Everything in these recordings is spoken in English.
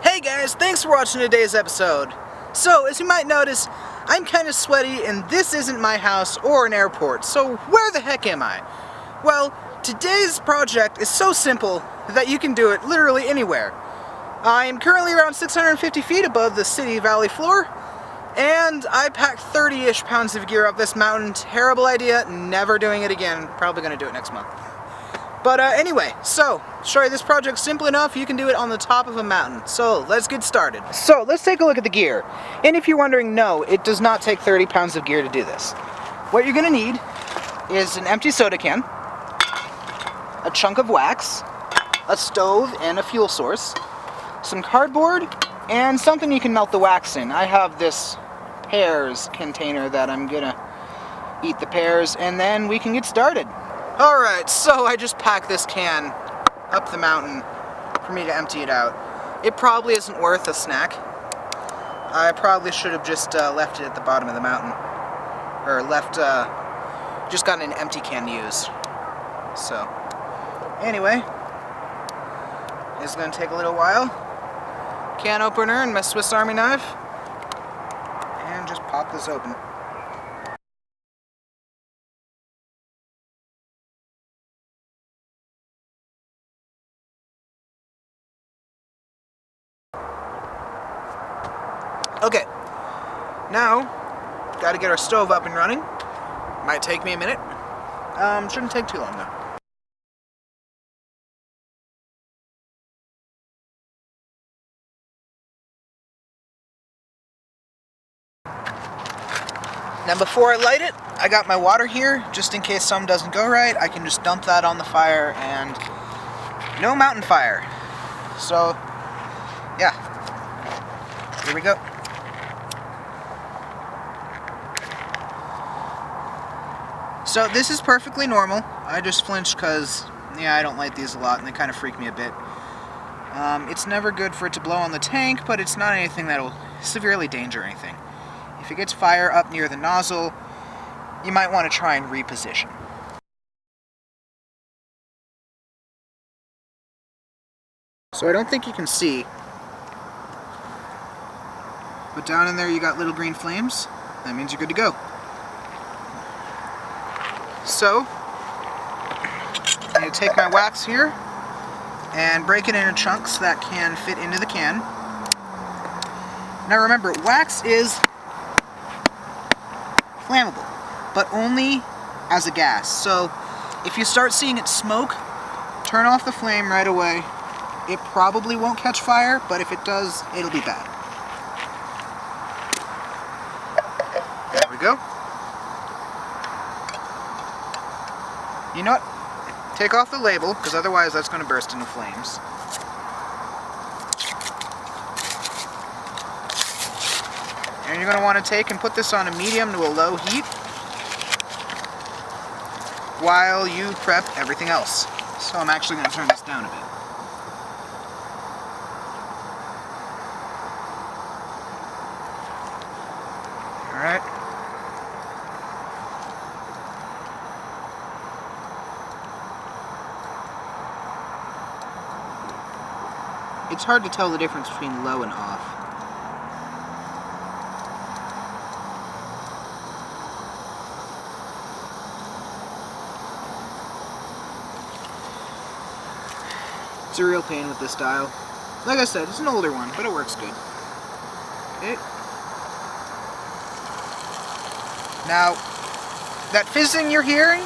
Hey guys, thanks for watching today's episode. So, as you might notice, I'm kind of sweaty and this isn't my house or an airport, so where the heck am I? Well, today's project is so simple that you can do it literally anywhere. I am currently around 650 feet above the city valley floor, and I packed 30-ish pounds of gear up this mountain. Terrible idea, never doing it again. Probably gonna do it next month. But anyway, so, show you this project's simple enough, you can do it on the top of a mountain. So, let's get started. So, let's take a look at the gear. And if you're wondering, no, it does not take 30 pounds of gear to do this. What you're gonna need is an empty soda can, a chunk of wax, a stove and a fuel source, some cardboard, and something you can melt the wax in. I have this pears container that I'm gonna eat the pears, and then we can get started. Alright, so I just packed this can up the mountain for me to empty it out. It probably isn't worth a snack. I probably should have just left it at the bottom of the mountain. Or just gotten an empty can to use. So, anyway, it's going to take a little while. Can opener and my Swiss Army knife. And just pop this open. Okay, now, gotta get our stove up and running. Might take me a minute. Shouldn't take too long though. Now before I light it, I got my water here, just in case something doesn't go right. I can just dump that on the fire and no mountain fire. So, yeah, here we go. So this is perfectly normal. I just flinched because, yeah, I don't like these a lot and they kind of freak me a bit. It's never good for it to blow on the tank, but it's not anything that will severely danger anything. If it gets fire up near the nozzle, you might want to try and reposition. So I don't think you can see, but down in there you got little green flames. That means you're good to go. So, I'm going to take my wax here and break it into chunks that can fit into the can. Now remember, wax is flammable, but only as a gas. So, if you start seeing it smoke, turn off the flame right away. It probably won't catch fire, but if it does, it'll be bad. There we go. You know what? Take off the label, because otherwise that's going to burst into flames. And you're going to want to take and put this on a medium to a low heat while you prep everything else. So I'm actually going to turn this down a bit. Alright. It's hard to tell the difference between low and off. It's a real pain with this dial. Like I said, it's an older one, but it works good. Okay. Now, that fizzing you're hearing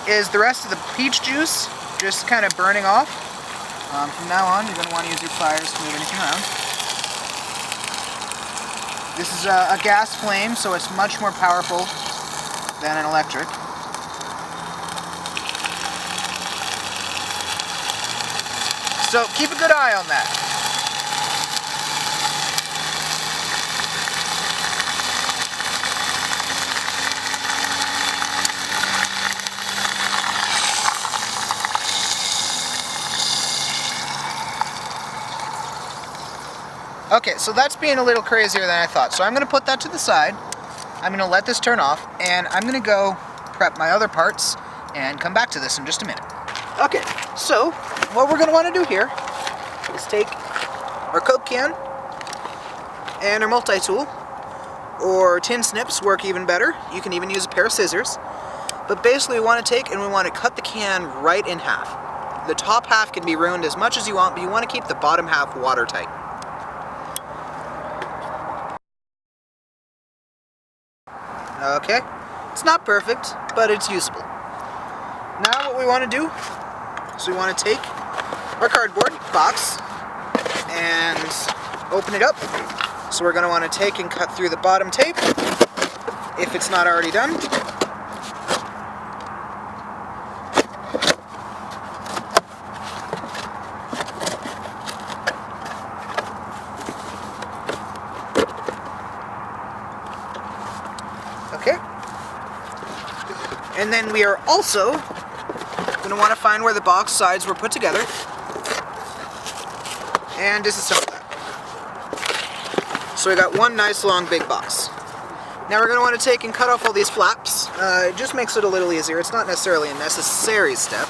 is the rest of the peach juice just kind of burning off. From now on, you're going to want to use your pliers to move anything around. This is a gas flame, so it's much more powerful than an electric. So keep a good eye on that. Okay, so that's being a little crazier than I thought. So I'm going to put that to the side. I'm going to let this turn off, and I'm going to go prep my other parts and come back to this in just a minute. Okay, so what we're going to want to do here is take our Coke can, and our multi-tool, or tin snips work even better. You can even use a pair of scissors. But basically we want to take and we want to cut the can right in half. The top half can be ruined as much as you want, but you want to keep the bottom half watertight. Okay, it's not perfect, but it's usable. Now what we want to do is we want to take our cardboard box and open it up. So we're going to want to take and cut through the bottom tape, if it's not already done. Okay. And then we are also going to want to find where the box sides were put together and disassemble that. So we got one nice long big box. Now we're going to want to take and cut off all these flaps. It just makes it a little easier. It's not necessarily a necessary step.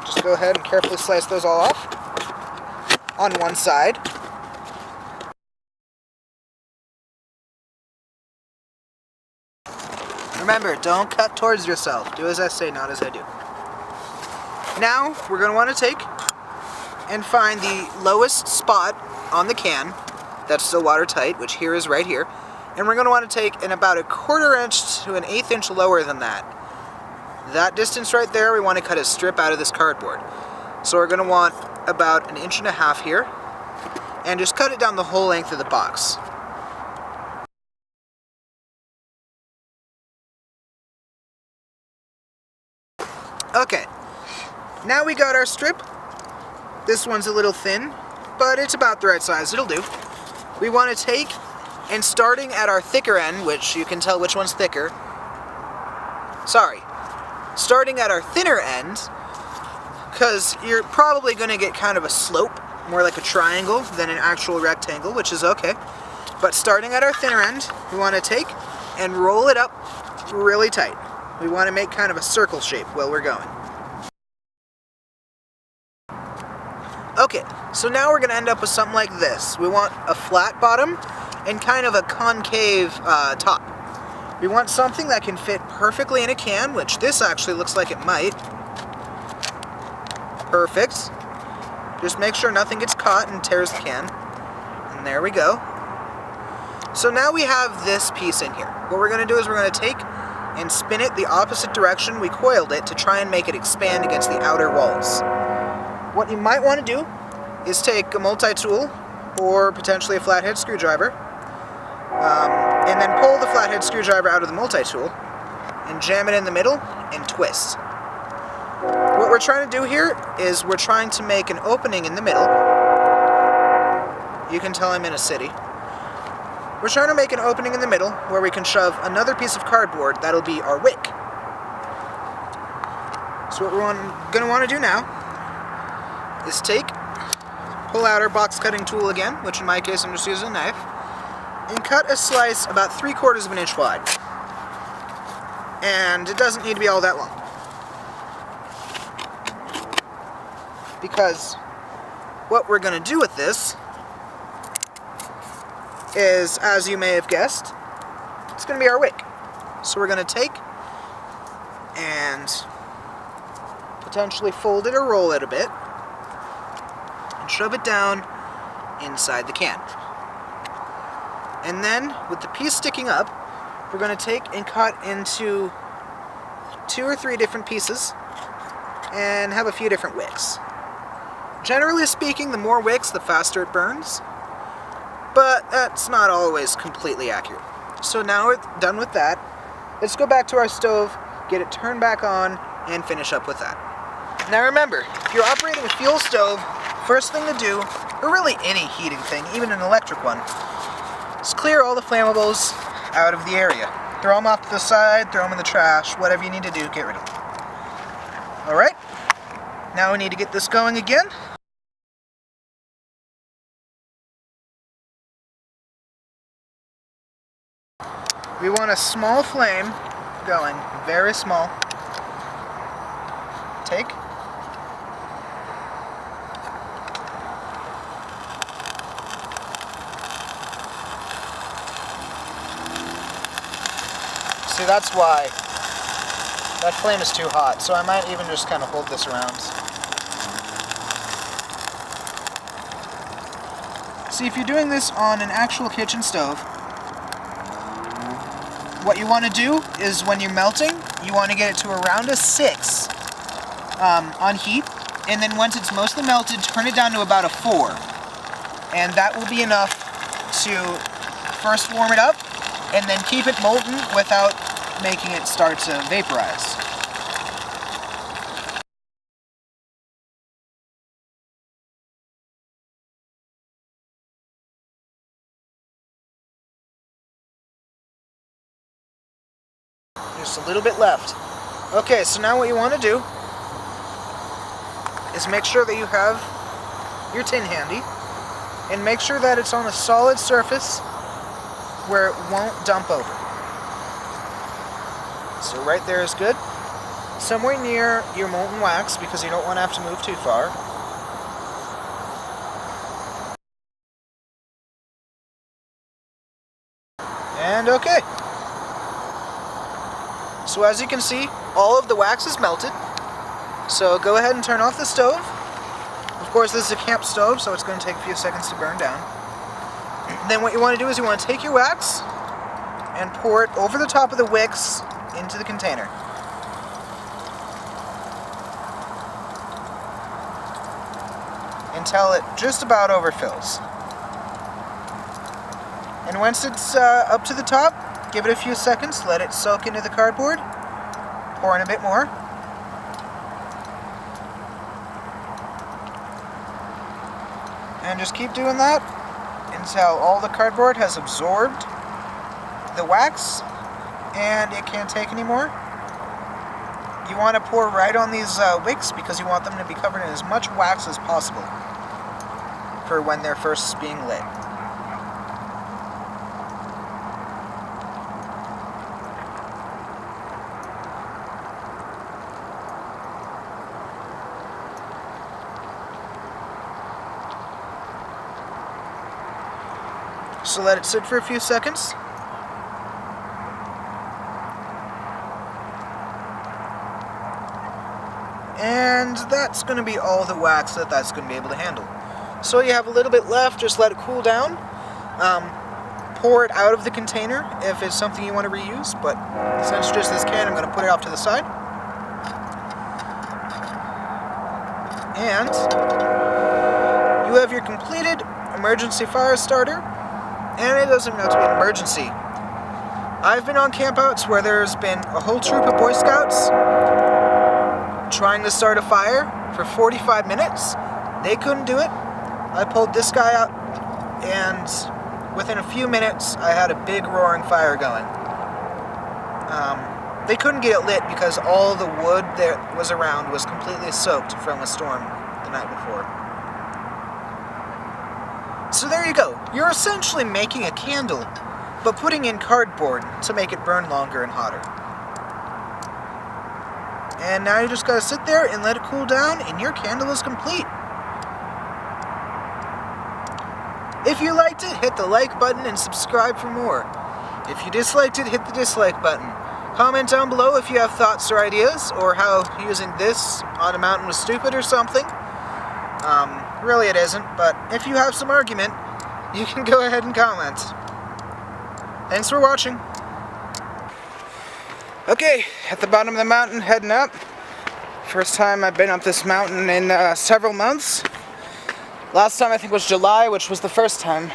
Just go ahead and carefully slice those all off on one side. Remember, don't cut towards yourself. Do as I say, not as I do. Now, we're going to want to take and find the lowest spot on the can that's still watertight, which here is right here. And we're going to want to take and about 1/4 inch to 1/8 inch lower than that. That distance right there, we want to cut a strip out of this cardboard. So we're going to want about 1.5 inches here, and just cut it down the whole length of the box. Okay, now we got our strip. This one's a little thin, but it's about the right size, it'll do. We want to take, and starting at our thicker end, which you can tell which one's thicker. Sorry, starting at our thinner end, because you're probably going to get kind of a slope, more like a triangle than an actual rectangle, which is okay. But starting at our thinner end, we want to take and roll it up really tight. We want to make kind of a circle shape while we're going. Okay, so now we're going to end up with something like this. We want a flat bottom and kind of a concave top. We want something that can fit perfectly in a can, which this actually looks like it might. Perfect. Just make sure nothing gets caught and tears the can. And there we go. So now we have this piece in here. What we're going to do is we're going to take and spin it the opposite direction we coiled it to try and make it expand against the outer walls. What you might want to do is take a multi-tool or potentially a flathead screwdriver and then pull the flathead screwdriver out of the multi-tool and jam it in the middle and twist. What we're trying to do here is we're trying to make an opening in the middle. You can tell I'm in a city. We're trying to make an opening in the middle where we can shove another piece of cardboard that'll be our wick. So what we're going to want to do now is pull out our box cutting tool again, which in my case I'm just using a knife, and cut a slice about 3/4 of an inch wide. And it doesn't need to be all that long, because what we're going to do with this is, as you may have guessed, it's going to be our wick. So we're going to take and potentially fold it or roll it a bit and shove it down inside the can. And then, with the piece sticking up, we're going to take and cut into 2 or 3 different pieces and have a few different wicks. Generally speaking, the more wicks, the faster it burns. But that's not always completely accurate. So now we're done with that. Let's go back to our stove, get it turned back on, and finish up with that. Now remember, if you're operating a fuel stove, first thing to do, or really any heating thing, even an electric one, is clear all the flammables out of the area. Throw them off to the side, throw them in the trash, whatever you need to do, get rid of them. Alright, now we need to get this going again. We want a small flame going, very small. Take See, that's why. That flame is too hot, so I might even just kind of hold this around. See, if you're doing this on an actual kitchen stove, what you want to do is when you're melting, you want to get it to around a 6 on heat, and then once it's mostly melted, turn it down to about a 4. And that will be enough to first warm it up, and then keep it molten without making it start to vaporize. Just a little bit left. Okay, so now what you want to do is make sure that you have your tin handy, and make sure that it's on a solid surface where it won't dump over. So right there is good. Somewhere near your molten wax, because you don't want to have to move too far. And okay. So as you can see, all of the wax is melted. So go ahead and turn off the stove. Of course, this is a camp stove, so it's going to take a few seconds to burn down. Then what you want to do is you want to take your wax and pour it over the top of the wicks into the container. Until it just about overfills. And once it's up to the top, give it a few seconds, let it soak into the cardboard, pour in a bit more. And just keep doing that until all the cardboard has absorbed the wax and it can't take any more. You want to pour right on these wicks because you want them to be covered in as much wax as possible for when they're first being lit. So let it sit for a few seconds. And that's going to be all the wax that's going to be able to handle. So you have a little bit left, just let it cool down. Pour it out of the container if it's something you want to reuse, but since it's just this can, I'm going to put it off to the side. And you have your completed emergency fire starter. And it doesn't have to be an emergency. I've been on campouts where there's been a whole troop of Boy Scouts trying to start a fire for 45 minutes. They couldn't do it. I pulled this guy out, and within a few minutes, I had a big roaring fire going. They couldn't get it lit because all the wood that was around was completely soaked from a storm the night before. So there you go. You're essentially making a candle, but putting in cardboard to make it burn longer and hotter. And now you just gotta sit there and let it cool down, and your candle is complete. If you liked it, hit the like button and subscribe for more. If you disliked it, hit the dislike button. Comment down below if you have thoughts or ideas, or how using this on a mountain was stupid or something. Really it isn't, but if you have some argument, you can go ahead and comment. Thanks for watching. Okay, at the bottom of the mountain, heading up. First time I've been up this mountain in several months. Last time I think was July, which was the first time.